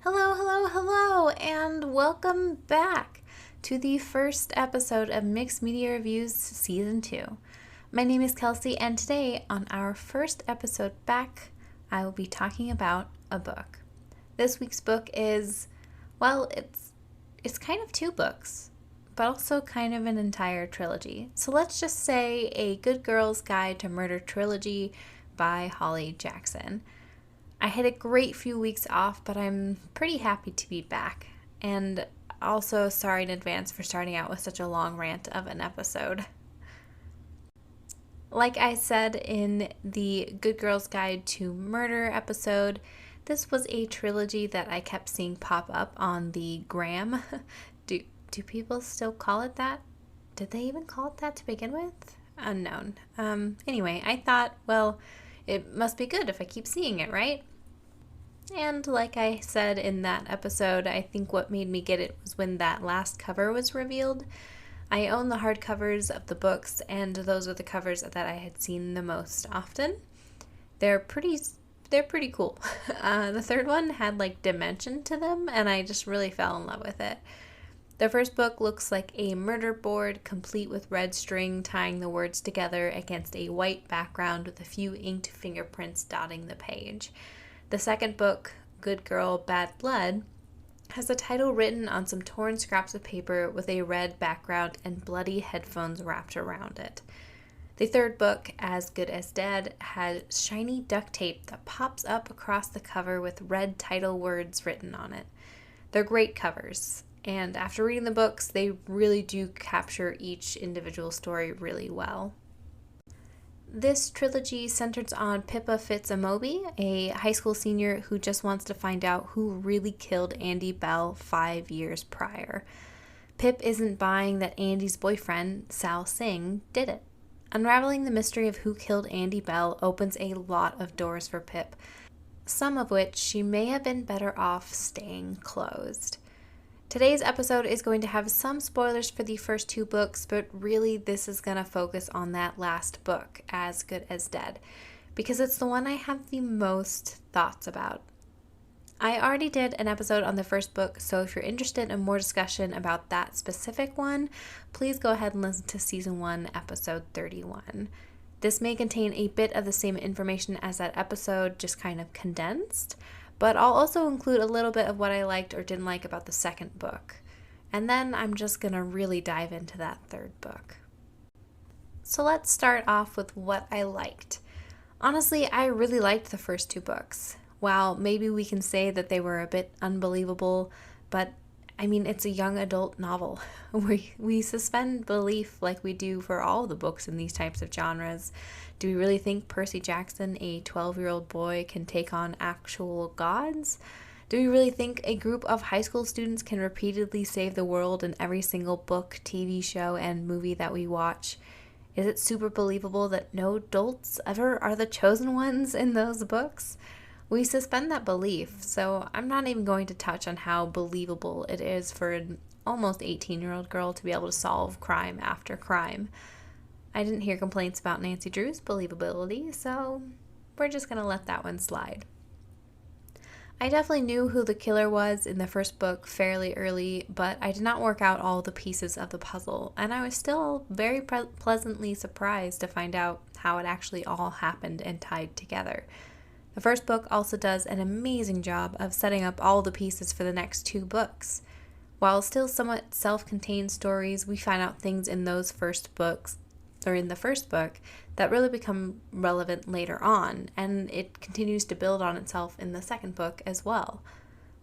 Hello, hello, hello, and welcome back to the first episode of Mixed Media Reviews Season 2. My name is Kelsey, and today, on our first episode back, I will be talking about a book. This week's book is, it's kind of two books, but also kind of an entire trilogy. So let's just say A Good Girl's Guide to Murder Trilogy by Holly Jackson. I had a great few weeks off, but I'm pretty happy to be back. And also sorry in advance for starting out with such a long rant of an episode. Like I said in the Good Girl's Guide to Murder episode, this was a trilogy that I kept seeing pop up on the gram. Do people still call it that? Did they even call it that to begin with? Unknown. Anyway, I thought, well, it must be good if I keep seeing it, right? And like I said in that episode, I think what made me get it was when that last cover was revealed. I own the hardcovers of the books, and those are the covers that I had seen the most often. They're pretty cool. The third one had like dimension to them, and I just really fell in love with it. The first book looks like a murder board, complete with red string tying the words together against a white background with a few inked fingerprints dotting the page. The second book, Good Girl, Bad Blood, has the title written on some torn scraps of paper with a red background and bloody headphones wrapped around it. The third book, As Good as Dead, has shiny duct tape that pops up across the cover with red title words written on it. They're great covers, and after reading the books, they really do capture each individual story really well. This trilogy centers on Pippa Fitz-Amobi, a high school senior who just wants to find out who really killed Andy Bell 5 years prior. Pip isn't buying that Andy's boyfriend, Sal Singh, did it. Unraveling the mystery of who killed Andy Bell opens a lot of doors for Pip, some of which she may have been better off staying closed. Today's episode is going to have some spoilers for the first two books, but really this is going to focus on that last book, As Good as Dead, because it's the one I have the most thoughts about. I already did an episode on the first book, so if you're interested in more discussion about that specific one, please go ahead and listen to Season 1, Episode 31. This may contain a bit of the same information as that episode, just kind of condensed, but I'll also include a little bit of what I liked or didn't like about the second book. And then I'm just going to really dive into that third book. So let's start off with what I liked. Honestly, I really liked the first two books. While maybe we can say that they were a bit unbelievable, but I mean, it's a young adult novel. We suspend belief like we do for all the books in these types of genres. Do we really think Percy Jackson, a 12-year-old boy, can take on actual gods? Do we really think a group of high school students can repeatedly save the world in every single book, TV show, and movie that we watch? Is it super believable that no adults ever are the chosen ones in those books? We suspend that belief, so I'm not even going to touch on how believable it is for an almost 18-year-old girl to be able to solve crime after crime. I didn't hear complaints about Nancy Drew's believability, so we're just going to let that one slide. I definitely knew who the killer was in the first book fairly early, but I did not work out all the pieces of the puzzle, and I was still very pleasantly surprised to find out how it actually all happened and tied together. The first book also does an amazing job of setting up all the pieces for the next two books. While still somewhat self-contained stories, we find out things in the first book that really become relevant later on, and it continues to build on itself in the second book as well.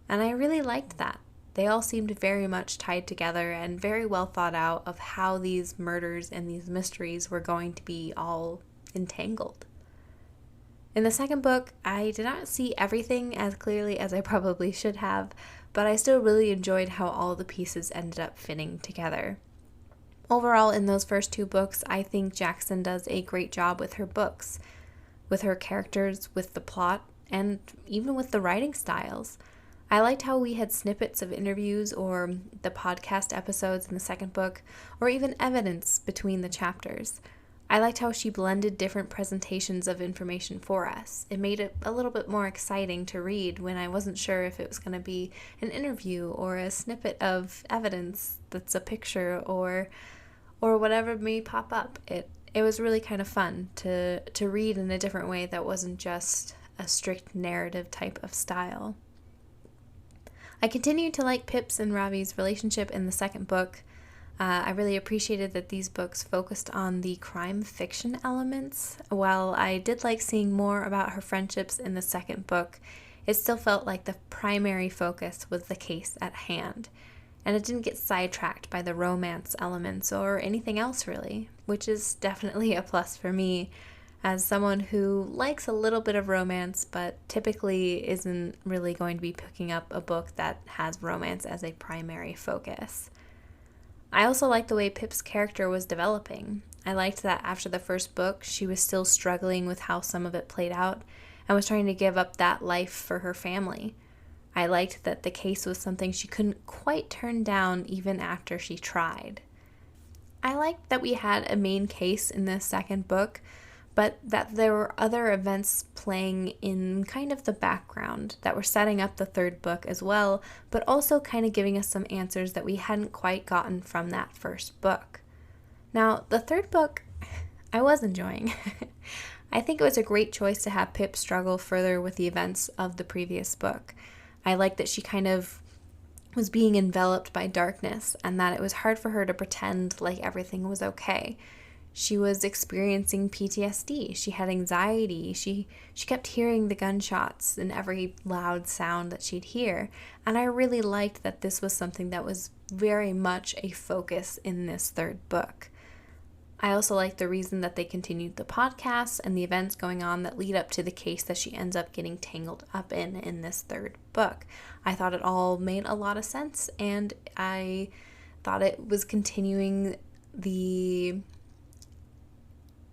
And I really liked that. They all seemed very much tied together and very well thought out of how these murders and these mysteries were going to be all entangled. In the second book, I did not see everything as clearly as I probably should have, but I still really enjoyed how all the pieces ended up fitting together. Overall, in those first two books, I think Jackson does a great job with her books, with her characters, with the plot, and even with the writing styles. I liked how we had snippets of interviews or the podcast episodes in the second book, or even evidence between the chapters. I liked how she blended different presentations of information for us. It made it a little bit more exciting to read when I wasn't sure if it was going to be an interview or a snippet of evidence that's a picture or whatever may pop up. It was really kind of fun to read in a different way that wasn't just a strict narrative type of style. I continued to like Pip's and Ravi's relationship in the second book. I really appreciated that these books focused on the crime fiction elements. While I did like seeing more about her friendships in the second book, it still felt like the primary focus was the case at hand. And it didn't get sidetracked by the romance elements or anything else really, which is definitely a plus for me as someone who likes a little bit of romance but typically isn't really going to be picking up a book that has romance as a primary focus. I also liked the way Pip's character was developing. I liked that after the first book, she was still struggling with how some of it played out and was trying to give up that life for her family. I liked that the case was something she couldn't quite turn down even after she tried. I liked that we had a main case in the second book, but that there were other events playing in kind of the background that were setting up the third book as well, but also kind of giving us some answers that we hadn't quite gotten from that first book. Now, the third book, I was enjoying. I think it was a great choice to have Pip struggle further with the events of the previous book. I liked that she kind of was being enveloped by darkness and that it was hard for her to pretend like everything was okay. She was experiencing PTSD. She had anxiety. She kept hearing the gunshots and every loud sound that she'd hear. And I really liked that this was something that was very much a focus in this third book. I also liked the reason that they continued the podcast and the events going on that lead up to the case that she ends up getting tangled up in this third book. I thought it all made a lot of sense, and I thought it was continuing the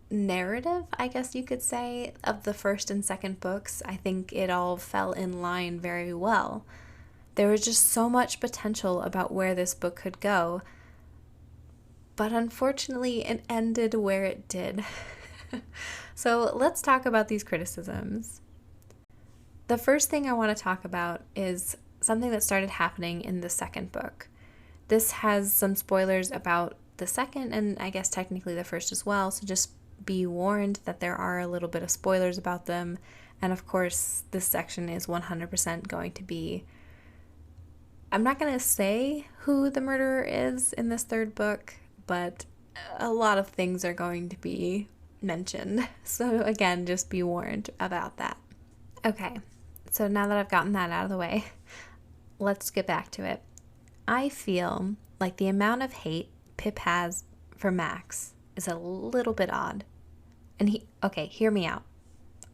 narrative, I guess you could say, of the first and second books. I think it all fell in line very well. There was just so much potential about where this book could go, but unfortunately it ended where it did. So let's talk about these criticisms. The first thing I want to talk about is something that started happening in the second book. This has some spoilers about the second and I guess technically the first as well, so just be warned that there are a little bit of spoilers about them. And of course, this section is 100% going to be... I'm not going to say who the murderer is in this third book, but a lot of things are going to be mentioned. So again, just be warned about that. Okay, so now that I've gotten that out of the way, let's get back to it. I feel like the amount of hate Pip has for Max is a little bit odd. And hear me out.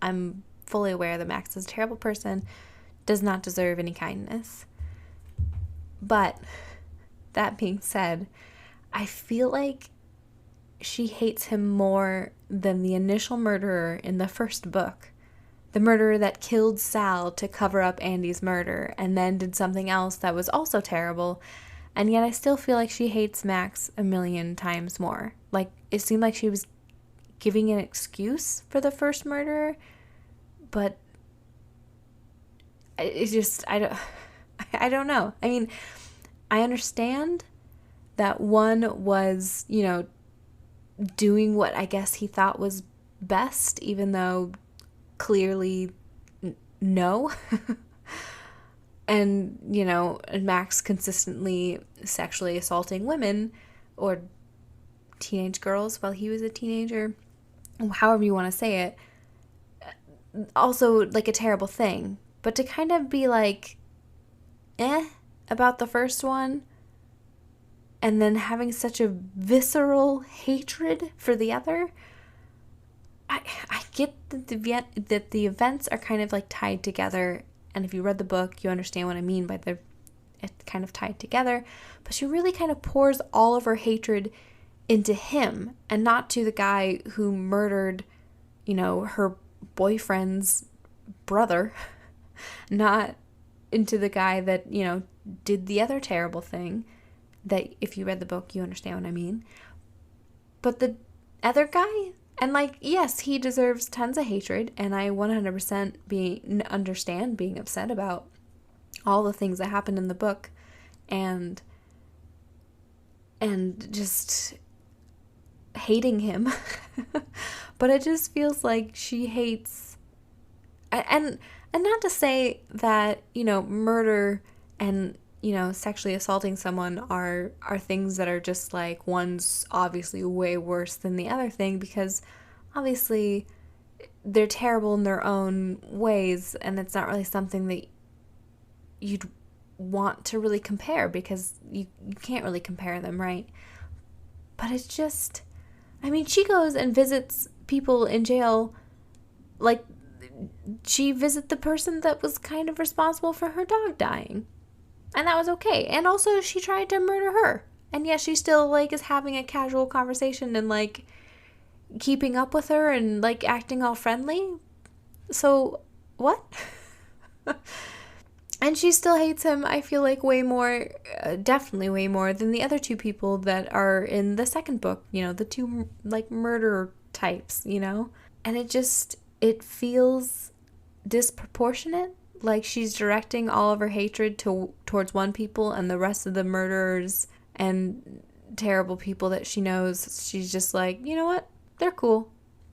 I'm fully aware that Max is a terrible person, does not deserve any kindness. But that being said, I feel like she hates him more than the initial murderer in the first book. The murderer that killed Sal to cover up Andy's murder and then did something else that was also terrible. And yet I still feel like she hates Max a million times more. Like, it seemed like she was giving an excuse for the first murderer, but it's just, I don't know. I mean, I understand that one was, doing what I guess he thought was best, even though clearly no. And, Max consistently sexually assaulting women or teenage girls while he was a teenager, however you want to say it, also like a terrible thing. But to kind of be like, about the first one, and then having such a visceral hatred for the other, I get that the events are kind of like tied together. And if you read the book, you understand what I mean by it's kind of tied together. But she really kind of pours all of her hatred into him and not to the guy who murdered, her boyfriend's brother. Not into the guy that, did the other terrible thing that if you read the book, you understand what I mean. But the other guy, And like, yes, he deserves tons of hatred, and I 100% understand being upset about all the things that happened in the book, and just hating him. But it just feels like she hates, and not to say that, murder and, sexually assaulting someone are things that are just like, one's obviously way worse than the other thing, because obviously they're terrible in their own ways, and it's not really something that you'd want to really compare, because you can't really compare them, right? But it's just, I mean, she goes and visits people in jail, like, she visited the person that was kind of responsible for her dog dying. And that was okay. And also, she tried to murder her. And yet she still, like, is having a casual conversation and, like, keeping up with her and, like, acting all friendly. So, what? And she still hates him, I feel like, way more, definitely way more, than the other two people that are in the second book. The two, like, murder types, And it feels disproportionate. Like, she's directing all of her hatred towards one people, and the rest of the murderers and terrible people that she knows, she's just like, you know what? They're cool.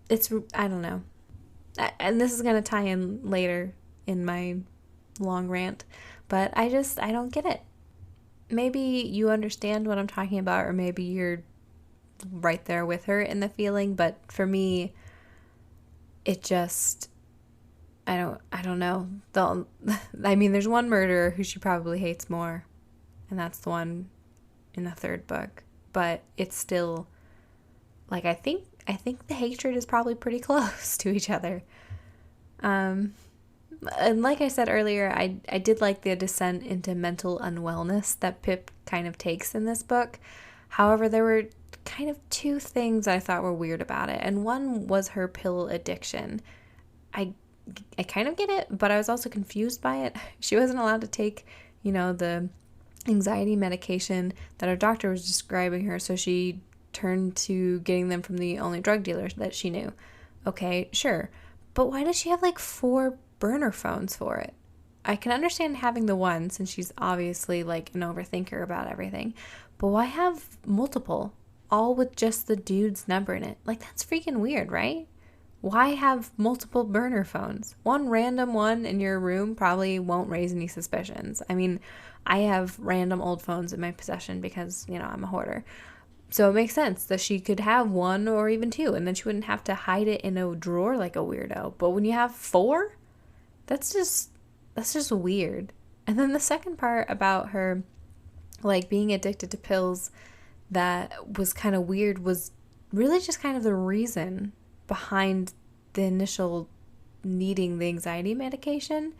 I don't know. And this is going to tie in later in my long rant, but I don't get it. Maybe you understand what I'm talking about, or maybe you're right there with her in the feeling, but for me, it just, I don't know. I mean, there's one murderer who she probably hates more, and that's the one in the third book, but it's still, like, I think the hatred is probably pretty close to each other. And like I said earlier, I did like the descent into mental unwellness that Pip kind of takes in this book. However, there were kind of two things I thought were weird about it. And one was her pill addiction. I kind of get it, but I was also confused by it. She wasn't allowed to take, the anxiety medication that her doctor was describing her, so she turned to getting them from the only drug dealer that she knew. Okay, sure. But why does she have like 4 burner phones for it? I can understand having the one, since she's obviously like an overthinker about everything, but why have multiple, all with just the dude's number in it? Like, that's freaking weird, right? Why have multiple burner phones? One random one in your room probably won't raise any suspicions. I mean, I have random old phones in my possession because, I'm a hoarder. So it makes sense that she could have 1 or even 2, and then she wouldn't have to hide it in a drawer like a weirdo. But when you have 4, that's just weird. And then the second part about her, like, being addicted to pills that was kind of weird was really just kind of the reason behind the initial needing the anxiety medication.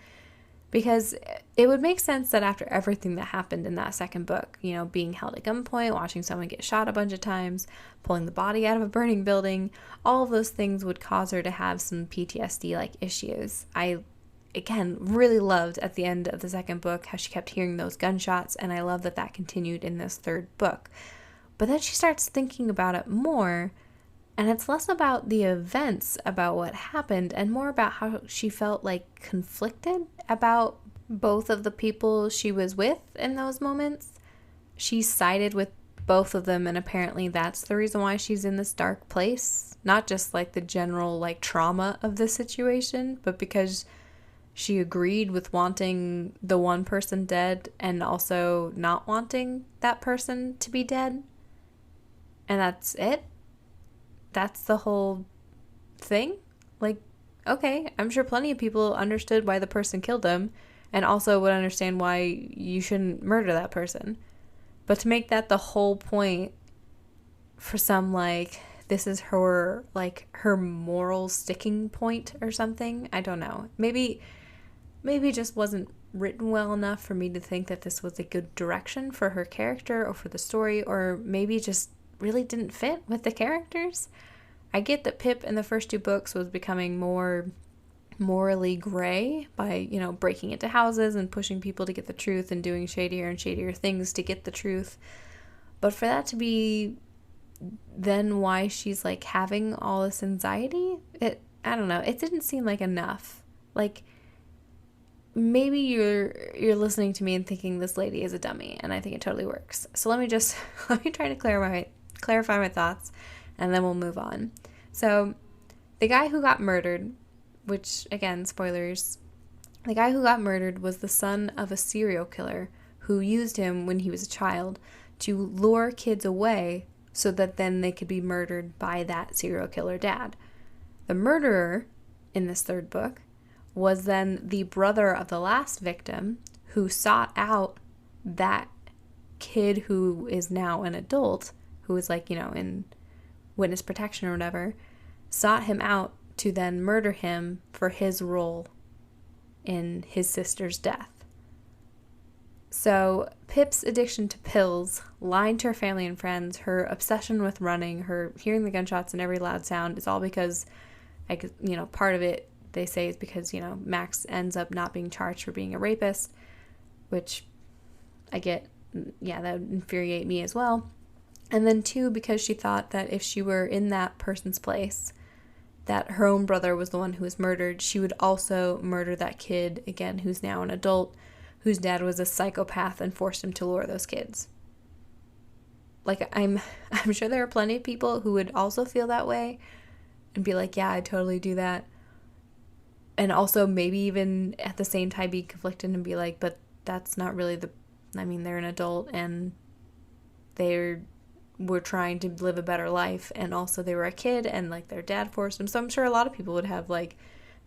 Because it would make sense that after everything that happened in that second book, being held at gunpoint, watching someone get shot a bunch of times, pulling the body out of a burning building, all of those things would cause her to have some PTSD-like issues. I, again, really loved at the end of the second book how she kept hearing those gunshots, and I love that that continued in this third book. But then she starts thinking about it more, and it's less about the events, about what happened, and more about how she felt like conflicted about both of the people she was with in those moments. She sided with both of them, and apparently that's the reason why she's in this dark place. Not just like the general like trauma of the situation, but because she agreed with wanting the one person dead and also not wanting that person to be dead. And that's it. That's the whole thing. Like, okay, I'm sure plenty of people understood why the person killed them, and also would understand why you shouldn't murder that person. But to make that the whole point for some, like, this is her, like, her moral sticking point or something, I don't know. Maybe it just wasn't written well enough for me to think that this was a good direction for her character or for the story, or maybe it just really didn't fit with the characters. I get that Pip in the first 2 books was becoming more morally gray by, breaking into houses and pushing people to get the truth and doing shadier and shadier things to get the truth. But for that to be then why she's like having all this anxiety. I don't know. It didn't seem like enough. Like, maybe you're listening to me and thinking this lady is a dummy, and I think it totally works. So let me try to clarify my thoughts, and then we'll move on. So the guy who got murdered, which again, spoilers, the guy who got murdered was the son of a serial killer who used him when he was a child to lure kids away so that then they could be murdered by that serial killer dad. The murderer in this third book was then the brother of the last victim who sought out that kid who is now an adult, who is like, in witness protection or whatever, sought him out to then murder him for his role in his sister's death. So Pip's addiction to pills, lying to her family and friends, her obsession with running, her hearing the gunshots and every loud sound is all because, part of it they say is because, Max ends up not being charged for being a rapist, which I get, that would infuriate me as well. And then 2, because she thought that if she were in that person's place, that her own brother was the one who was murdered, she would also murder that kid, again, who's now an adult, whose dad was a psychopath and forced him to lure those kids. Like, I'm sure there are plenty of people who would also feel that way and be like, yeah, I'd totally do that. And also maybe even at the same time be conflicted and be like, but that's not really they're an adult and they were trying to live a better life, and also they were a kid and like their dad forced them. So I'm sure a lot of people would have like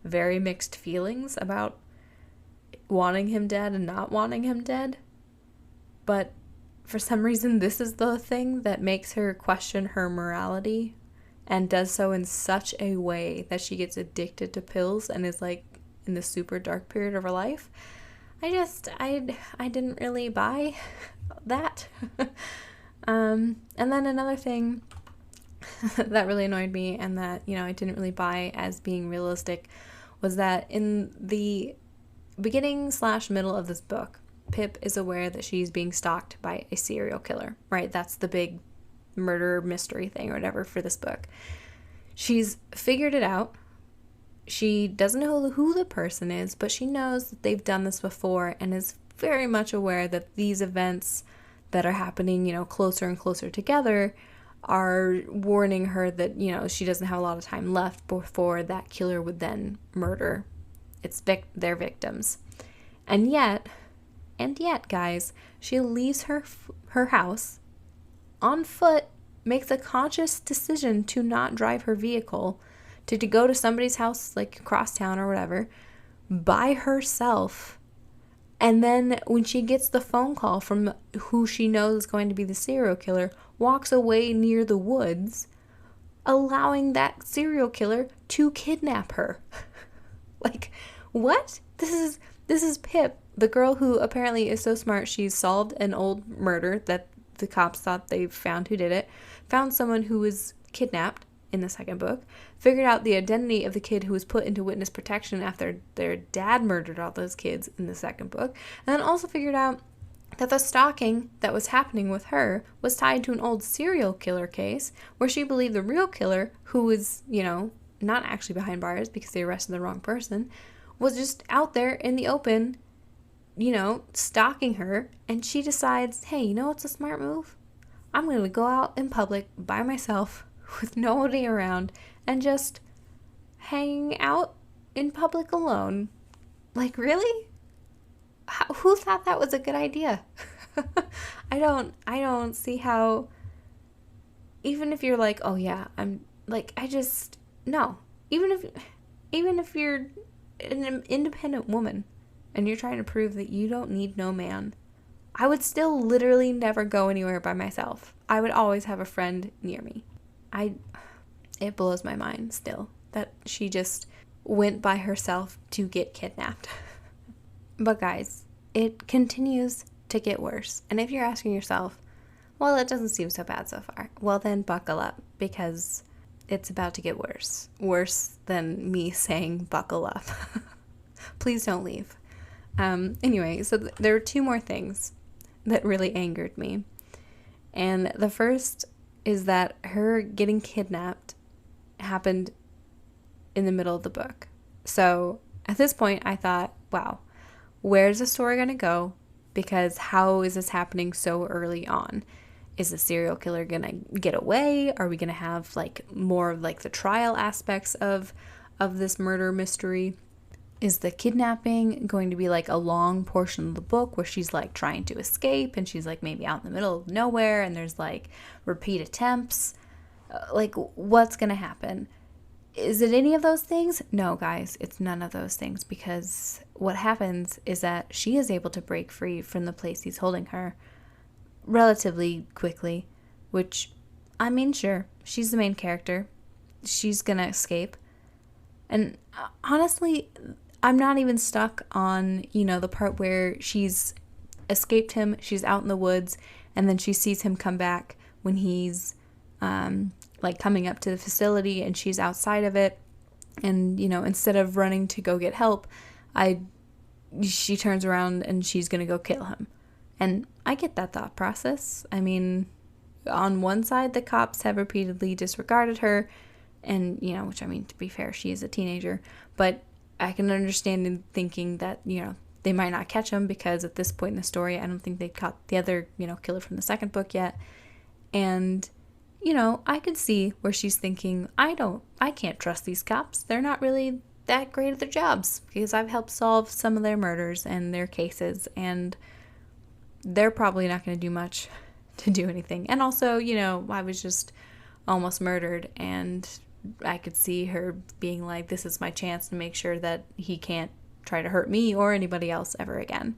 very mixed feelings about wanting him dead and not wanting him dead. But for some reason, this is the thing that makes her question her morality, and does so in such a way that she gets addicted to pills and is like in the super dark period of her life. I didn't really buy that. And then another thing that really annoyed me and that, I didn't really buy as being realistic was that in the beginning/middle of this book, Pip is aware that she's being stalked by a serial killer, right? That's the big murder mystery thing or whatever for this book. She's figured it out. She doesn't know who the person is, but she knows that they've done this before and is very much aware that these events that are happening, closer and closer together are warning her that, she doesn't have a lot of time left before that killer would then murder their victims. And yet, guys, she leaves her house on foot, makes a conscious decision to not drive her vehicle, to go to somebody's house, like across town or whatever, by herself. And then when she gets the phone call from who she knows is going to be the serial killer, walks away near the woods, allowing that serial killer to kidnap her. Like, what? This is Pip, the girl who apparently is so smart she's solved an old murder that the cops thought they found who did it, found someone who was kidnapped in the second book, figured out the identity of the kid who was put into witness protection after their dad murdered all those kids in the second book, and then also figured out that the stalking that was happening with her was tied to an old serial killer case where she believed the real killer, who was, not actually behind bars because they arrested the wrong person, was just out there in the open, stalking her. And she decides, hey, what's a smart move? I'm going to go out in public by myself with nobody around and just hang out in public alone. Like, really? Who thought that was a good idea? I don't see how, even if you're like, oh yeah, I'm like, no. Even if you're an independent woman and you're trying to prove that you don't need no man, I would still literally never go anywhere by myself. I would always have a friend near me. It blows my mind still that she just went by herself to get kidnapped. But guys, it continues to get worse. And if you're asking yourself, well, it doesn't seem so bad so far, well then buckle up, because it's about to get worse. Worse than me saying buckle up. Please don't leave. Anyway, so there are 2 more things that really angered me. And the first is that her getting kidnapped happened in the middle of the book. So at this point, I thought, wow, where's the story going to go? Because how is this happening so early on? Is the serial killer going to get away? Are we going to have like more of like the trial aspects of this murder mystery? Is the kidnapping going to be like a long portion of the book where she's like trying to escape and she's like maybe out in the middle of nowhere and there's like repeat attempts? Like, what's going to happen? Is it any of those things? No, guys, it's none of those things, because what happens is that she is able to break free from the place he's holding her relatively quickly, which, I mean, sure, she's the main character. She's going to escape. And honestly, I'm not even stuck on, the part where she's escaped him, she's out in the woods, and then she sees him come back when he's, like coming up to the facility and she's outside of it. And, instead of running to go get help, she turns around and she's going to go kill him. And I get that thought process. I mean, on one side, the cops have repeatedly disregarded her. And, which, I mean, to be fair, she is a teenager. But I can understand in thinking that, they might not catch him, because at this point in the story, I don't think they caught the other, killer from the second book yet. And, I could see where she's thinking, I can't trust these cops. They're not really that great at their jobs, because I've helped solve some of their murders and their cases, and they're probably not going to do much to do anything. And also, I was just almost murdered, and I could see her being like, this is my chance to make sure that he can't try to hurt me or anybody else ever again.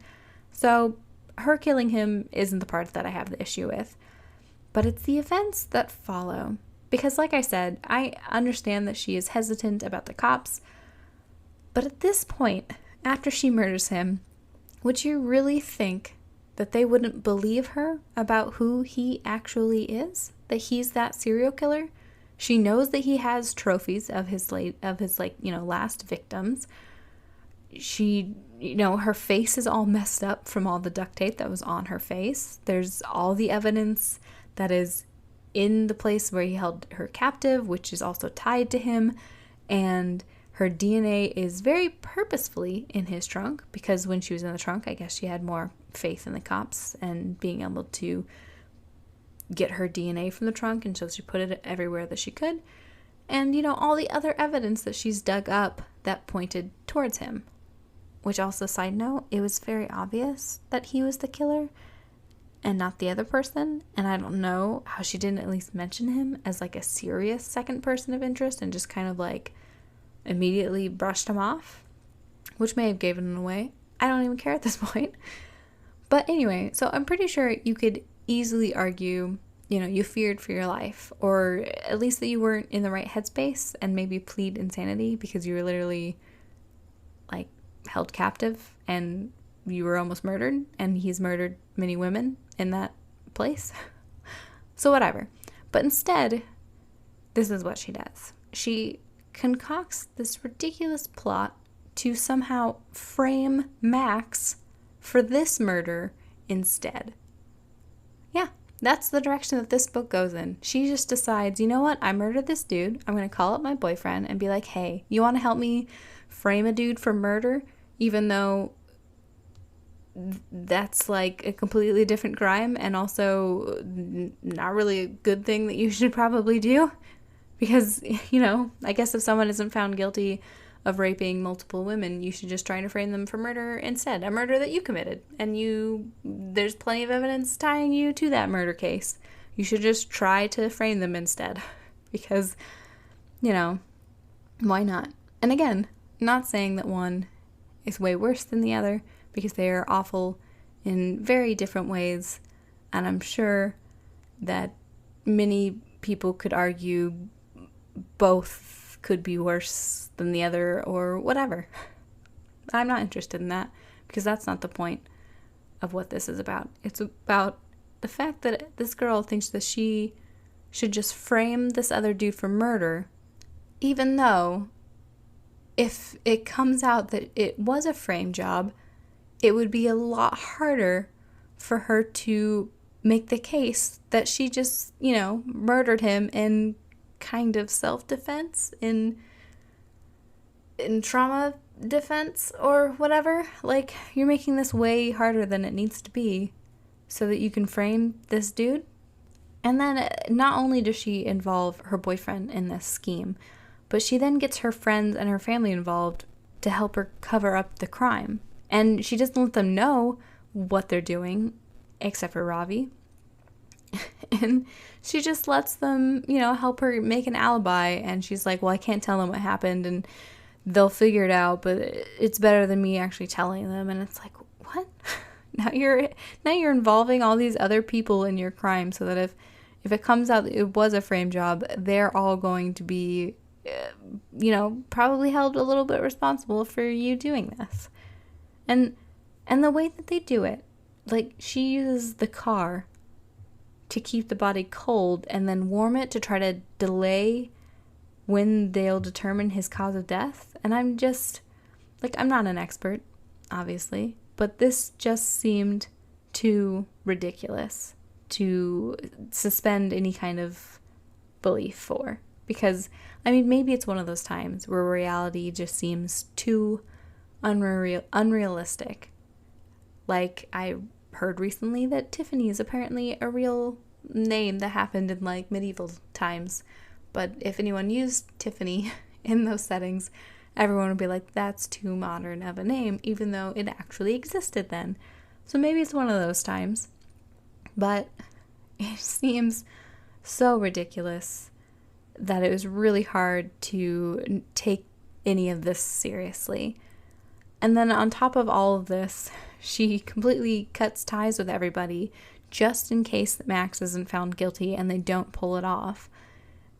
So her killing him isn't the part that I have the issue with. But it's the events that follow. Because like I said, I understand that she is hesitant about the cops. But at this point, after she murders him, would you really think that they wouldn't believe her about who he actually is? That he's that serial killer? She knows that he has trophies of his last victims. She, her face is all messed up from all the duct tape that was on her face. There's all the evidence that is in the place where he held her captive, which is also tied to him. And her DNA is very purposefully in his trunk, because when she was in the trunk, I guess she had more faith in the cops and being able to get her DNA from the trunk. And so she put it everywhere that she could. And, all the other evidence that she's dug up that pointed towards him. Which also, side note, it was very obvious that he was the killer and not the other person. And I don't know how she didn't at least mention him as like a serious second person of interest and just kind of like immediately brushed him off, which may have given him away. I don't even care at this point. But anyway, so I'm pretty sure you could easily argue, you feared for your life, or at least that you weren't in the right headspace, and maybe plead insanity because you were literally like held captive and you were almost murdered, and he's murdered many women in that place. So whatever. But instead, this is what she does. She concocts this ridiculous plot to somehow frame Max for this murder instead. Yeah, that's the direction that this book goes in. She just decides, you know what? I murdered this dude. I'm going to call up my boyfriend and be like, hey, you want to help me frame a dude for murder? Even though that's like a completely different crime, and also not really a good thing that you should probably do, because I guess if someone isn't found guilty of raping multiple women, you should just try to frame them for murder instead, a murder that you committed, and there's plenty of evidence tying you to that murder case. You should just try to frame them instead, because why not? And again, not saying that one is way worse than the other, because they are awful in very different ways. And I'm sure that many people could argue both could be worse than the other or whatever. I'm not interested in that, because that's not the point of what this is about. It's about the fact that this girl thinks that she should just frame this other dude for murder, even though if it comes out that it was a frame job, it would be a lot harder for her to make the case that she just, murdered him in kind of self-defense, in trauma defense or whatever. Like, you're making this way harder than it needs to be so that you can frame this dude. And then not only does she involve her boyfriend in this scheme, but she then gets her friends and her family involved to help her cover up the crime. And she doesn't let them know what they're doing, except for Ravi. And she just lets them, help her make an alibi. And she's like, well, I can't tell them what happened, and they'll figure it out, but it's better than me actually telling them. And it's like, what? Now you're involving all these other people in your crime, so that if it comes out that it was a frame job, they're all going to be, probably held a little bit responsible for you doing this. And the way that they do it, like, she uses the car to keep the body cold and then warm it to try to delay when they'll determine his cause of death. And I'm just, like, I'm not an expert, obviously, but this just seemed too ridiculous to suspend any kind of belief for. Because, maybe it's one of those times where reality just seems too unrealistic. Like, I heard recently that Tiffany is apparently a real name that happened in, like, medieval times. But if anyone used Tiffany in those settings, everyone would be like, that's too modern of a name, even though it actually existed then. So maybe it's one of those times. But it seems so ridiculous that it was really hard to take any of this seriously. And then on top of all of this, she completely cuts ties with everybody just in case that Max isn't found guilty and they don't pull it off.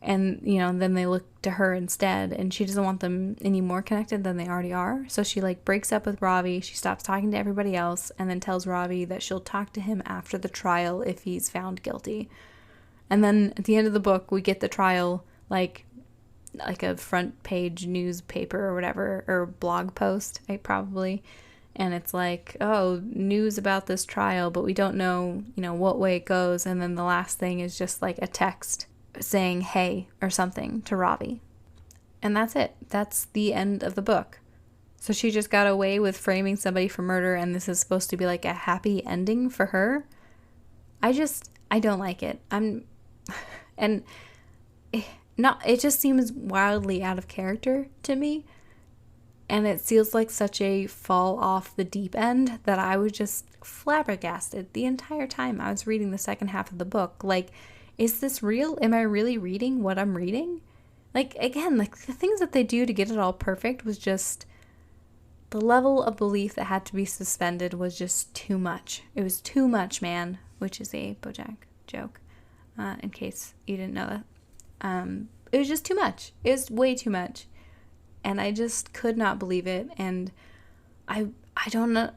And, then they look to her instead, and she doesn't want them any more connected than they already are. So she, breaks up with Ravi. She stops talking to everybody else and then tells Ravi that she'll talk to him after the trial if he's found guilty. And then at the end of the book, we get the trial, like a front page newspaper or whatever, or blog post, probably. And it's like, oh, news about this trial, but we don't know, what way it goes. And then the last thing is just like a text saying hey or something to Ravi. And that's it. That's the end of the book. So she just got away with framing somebody for murder, and this is supposed to be like a happy ending for her. I don't like it. It just seems wildly out of character to me. And it feels like such a fall off the deep end that I was just flabbergasted the entire time I was reading the second half of the book. Like, is this real? Am I really reading what I'm reading? Like, again, the things that they do to get it all perfect was just, the level of belief that had to be suspended was just too much. It was too much, man, which is a BoJack joke, in case you didn't know that. It was just too much. It was way too much. And I just could not believe it. And I don't know.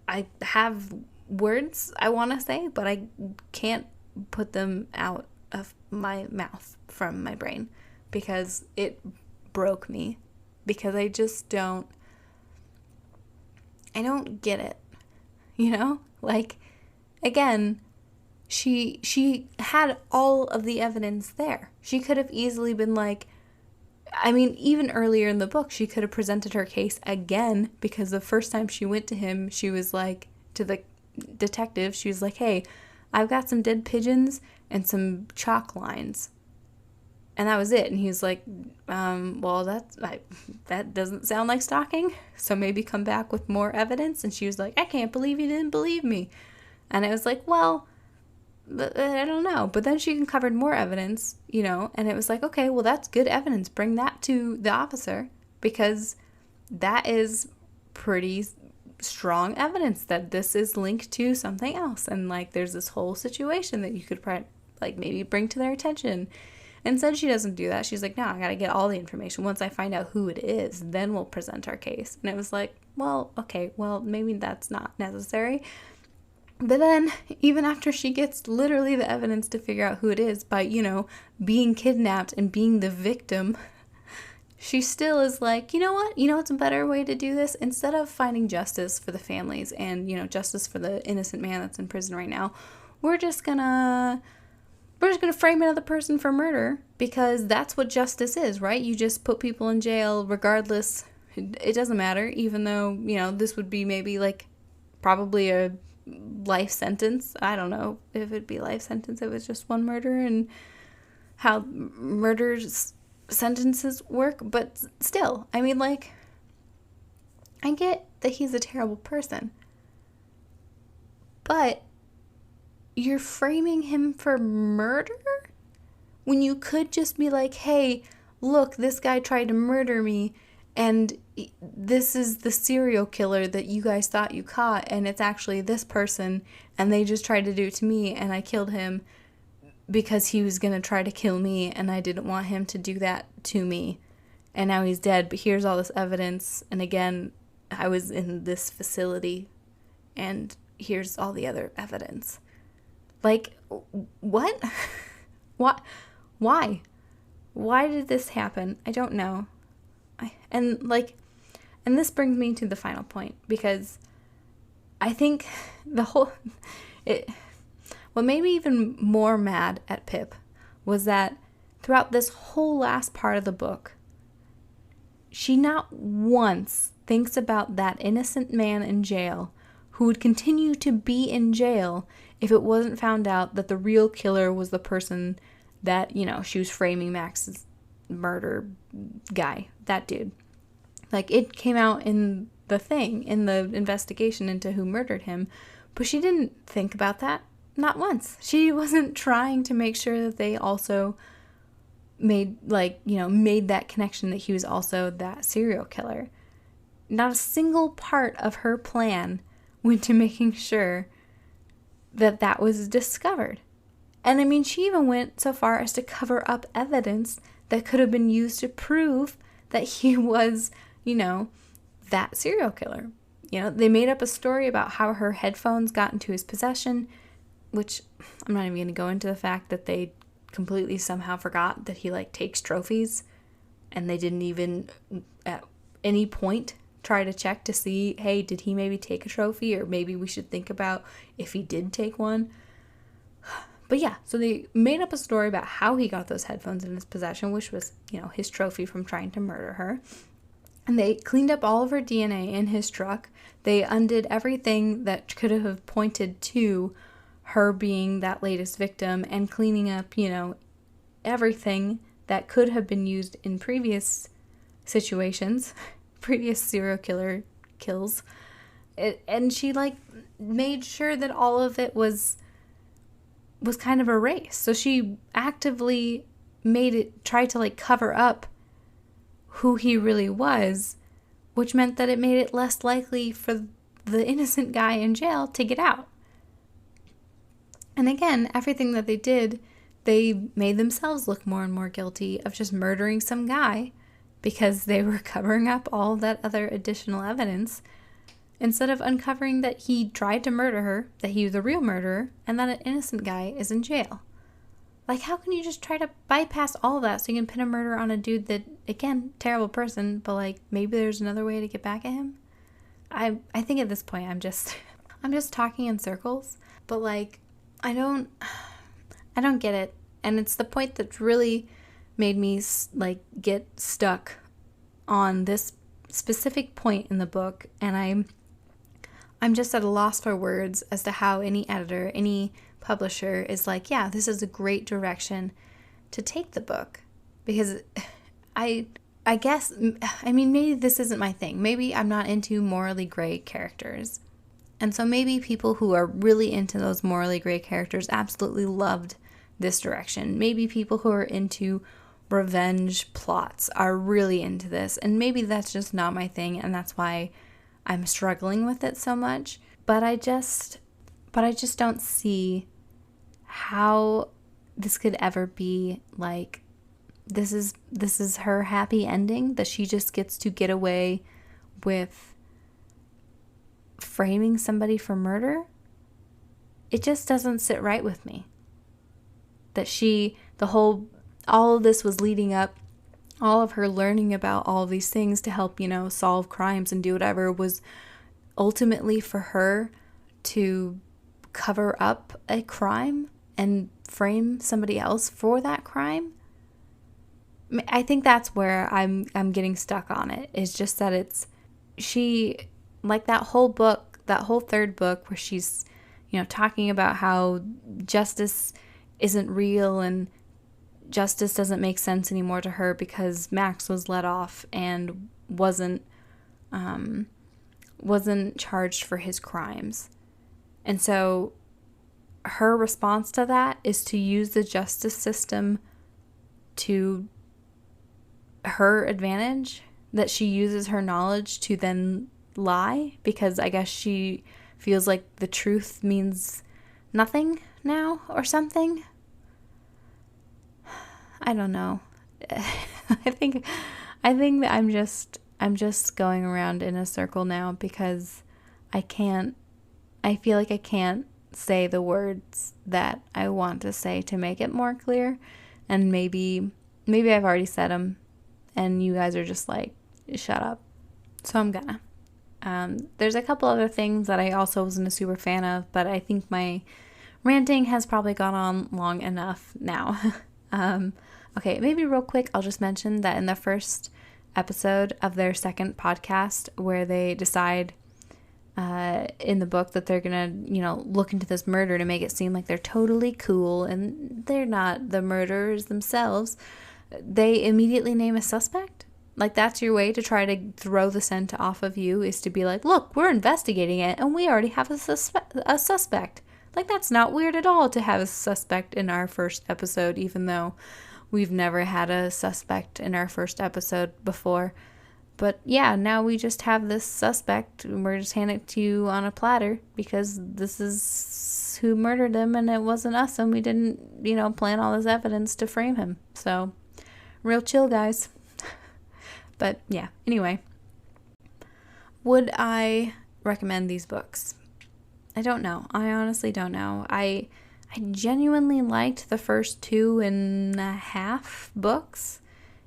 I have words I want to say, but I can't put them out of my mouth from my brain because it broke me. Because I just don't get it. Like, again, she had all of the evidence there. She could have easily been like, even earlier in the book, she could have presented her case again, because the first time she went to him, she was like, to the detective, she was like, hey, I've got some dead pigeons and some chalk lines. And that was it. And he was like, well, that doesn't sound like stalking. So maybe come back with more evidence. And she was like, I can't believe you didn't believe me. And I was like, well, I don't know. But then she uncovered more evidence, and it was like, okay, well, that's good evidence. Bring that to the officer, because that is pretty strong evidence that this is linked to something else. And there's this whole situation that you could maybe bring to their attention. Instead, she doesn't do that. She's like, no, I got to get all the information. Once I find out who it is, then we'll present our case. And it was like, well, okay, well, maybe that's not necessary. But then, even after she gets literally the evidence to figure out who it is by, being kidnapped and being the victim, she still is like, you know what? What's a better way to do this? Instead of finding justice for the families and, justice for the innocent man that's in prison right now, we're just gonna frame another person for murder because that's what justice is, right? You just put people in jail regardless. It doesn't matter, even though, this would be maybe like probably a life sentence. I don't know if it'd be life sentence if it was just one murder and how murders sentences work. But still, I mean, like, I get that he's a terrible person. But you're framing him for murder? When you could just be like, hey, look, this guy tried to murder me, and this is the serial killer that you guys thought you caught, and it's actually this person, and they just tried to do it to me, and I killed him because he was going to try to kill me, and I didn't want him to do that to me, and now he's dead, but here's all this evidence, and again, I was in this facility, and here's all the other evidence. Like, what? What? Why? Why did this happen? I don't know. And this brings me to the final point, because I think what made me even more mad at Pip was that throughout this whole last part of the book, she not once thinks about that innocent man in jail who would continue to be in jail if it wasn't found out that the real killer was the person that, she was framing Max's murder guy, that dude. Like, it came out in the investigation into who murdered him, but she didn't think about that, not once. She wasn't trying to make sure that they also made that connection that he was also that serial killer. Not a single part of her plan went to making sure that was discovered. And I mean, she even went so far as to cover up evidence that could have been used to prove that he was, that serial killer. They made up a story about how her headphones got into his possession, which I'm not even going to go into the fact that they completely somehow forgot that he, takes trophies, and they didn't even at any point try to check to see, hey, did he maybe take a trophy, or maybe we should think about if he did take one. But yeah, so they made up a story about how he got those headphones in his possession, which was, his trophy from trying to murder her. And they cleaned up all of her DNA in his truck. They undid everything that could have pointed to her being that latest victim, and cleaning up, everything that could have been used in previous situations, previous serial killer kills. And she, made sure that all of it was kind of erased. So she actively tried to cover up who he really was, which meant that it made it less likely for the innocent guy in jail to get out. And again, everything that they did, they made themselves look more and more guilty of just murdering some guy because they were covering up all that other additional evidence, instead of uncovering that he tried to murder her, that he was a real murderer, and that an innocent guy is in jail. How can you just try to bypass all of that so you can pin a murder on a dude that, again, terrible person, but maybe there's another way to get back at him? I think at this point I'm just talking in circles, but I don't get it. And it's the point that really made me get stuck on this specific point in the book, and I'm just at a loss for words as to how any editor, any publisher is yeah, this is a great direction to take the book. Because I guess, maybe this isn't my thing. Maybe I'm not into morally gray characters. And so maybe people who are really into those morally gray characters absolutely loved this direction. Maybe people who are into revenge plots are really into this. And maybe that's just not my thing, and that's why I'm struggling with it so much. But I just don't see how this could ever be this is her happy ending, that she just gets to get away with framing somebody for murder. It just doesn't sit right with me. That all of this was leading up, all of her learning about all of these things to help, solve crimes and do whatever, was ultimately for her to cover up a crime and frame somebody else for that crime. I think that's where I'm getting stuck on it. It's just that she, like that whole book, that whole third book where she's, talking about how justice isn't real and justice doesn't make sense anymore to her because Max was let off and wasn't charged for his crimes. And so her response to that is to use the justice system to her advantage, that she uses her knowledge to then lie because I guess she feels like the truth means nothing now or something. I don't know. I think that I'm just going around in a circle now because I feel like I can't say the words that I want to say to make it more clear, and maybe I've already said them and you guys are just like, shut up. So I'm gonna. There's a couple other things that I also wasn't a super fan of, but I think my ranting has probably gone on long enough now. Okay, maybe real quick, I'll just mention that in the first episode of their second podcast, where they decide in the book that they're gonna, look into this murder to make it seem like they're totally cool, and they're not the murderers themselves, they immediately name a suspect. Like, that's your way to try to throw the scent off of you, is to be like, look, we're investigating it, and we already have a suspect. Like, that's not weird at all to have a suspect in our first episode, even though we've never had a suspect in our first episode before. But yeah, now we just have this suspect, and we're just handing it to you on a platter because this is who murdered him, and it wasn't us, and we didn't, plan all this evidence to frame him. So, real chill, guys. But yeah, anyway. Would I recommend these books? I don't know. I honestly don't know. I genuinely liked the first 2.5 books.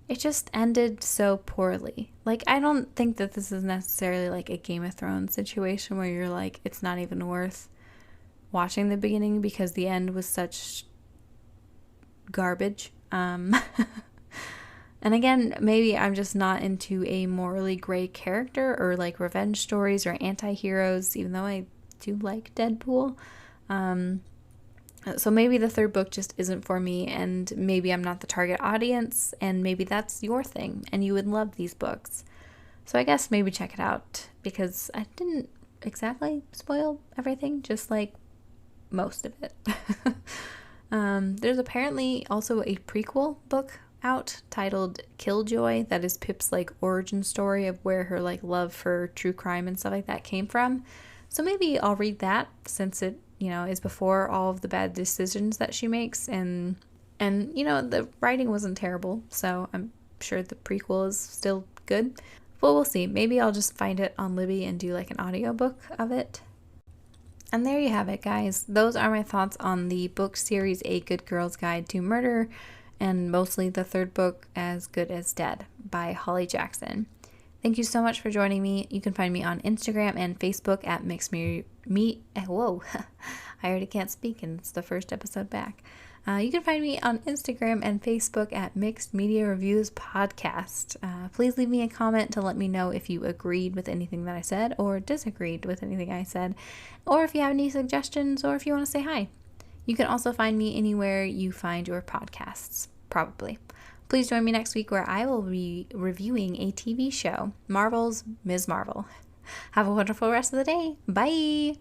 It just ended so poorly. Like, I don't think that this is necessarily like a Game of Thrones situation where you're like, it's not even worth watching the beginning because the end was such garbage. And again, maybe I'm just not into a morally gray character or like revenge stories or anti-heroes, even though I do like Deadpool. So maybe the third book just isn't for me, and maybe I'm not the target audience, and maybe that's your thing and you would love these books. So I guess maybe check it out, because I didn't exactly spoil everything, just like most of it. There's apparently also a prequel book out titled Killjoy that is Pip's like origin story of where her like love for true crime and stuff like that came from. So maybe I'll read that, since it, is before all of the bad decisions that she makes, and the writing wasn't terrible, so I'm sure the prequel is still good. But we'll see. Maybe I'll just find it on Libby and do like an audiobook of it. And there you have it, guys. Those are my thoughts on the book series A Good Girl's Guide to Murder, and mostly the third book, As Good as Dead, by Holly Jackson. Thank you so much for joining me. You can find me on Instagram and Facebook at Whoa, I already can't speak, and it's the first episode back. You can find me on Instagram and Facebook at Mixed Media Reviews Podcast. Please leave me a comment to let me know if you agreed with anything that I said or disagreed with anything I said, or if you have any suggestions, or if you want to say hi. You can also find me anywhere you find your podcasts, probably. Please join me next week where I will be reviewing a TV show, Marvel's Ms. Marvel. Have a wonderful rest of the day. Bye!